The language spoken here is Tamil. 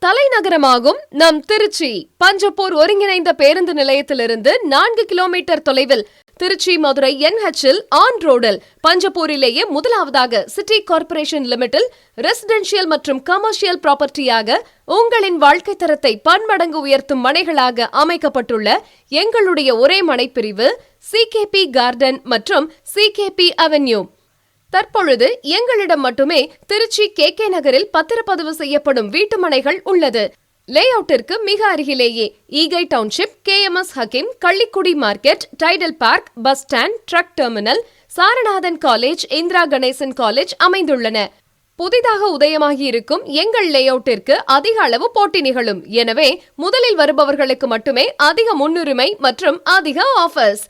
தலைநகரமாகும் நம் திருச்சி பஞ்சப்பூர் ஒருங்கிணைந்த பேருந்து நிலையத்திலிருந்து 4 கிலோமீட்டர் தொலைவில் திருச்சி மதுரை NH-இல் ஆன் ரோடில் பஞ்சப்பூரிலேயே முதலாவதாக சிட்டி கார்ப்பரேஷன் லிமிட்டில் ரெசிடென்ஷியல் மற்றும் கமர்ஷியல் ப்ராப்பர்ட்டியாக உங்களின் வாழ்க்கை தரத்தை பன்மடங்கு உயர்த்தும் மனைகளாக அமைக்கப்பட்டுள்ள எங்களுடைய ஒரே மனைப்பிரிவு CKP கார்டன் மற்றும் CKP அவென்யூ. தற்பொழுது எங்களிடம் மட்டுமே திருச்சி KK நகரில் பத்திரப்பதிவு செய்யப்படும் வீட்டுமனைகள் உள்ளது. லேஅவுட்டிற்கு மிக அருகிலேயே Eegai township, KMS Hakeem, Kallikudi market, Tidel park, bus stand, truck terminal, Saranathan college, Indira Ganesan college அமைந்துள்ளன. புதிதாக உதயமாகி இருக்கும் எங்கள் லேஅவுட்டிற்கு அதிக அளவு போட்டி நிகழும். எனவே முதலில் வருபவர்களுக்கு மட்டுமே அதிக முன்னுரிமை மற்றும் அதிக ஆஃபர்ஸ்.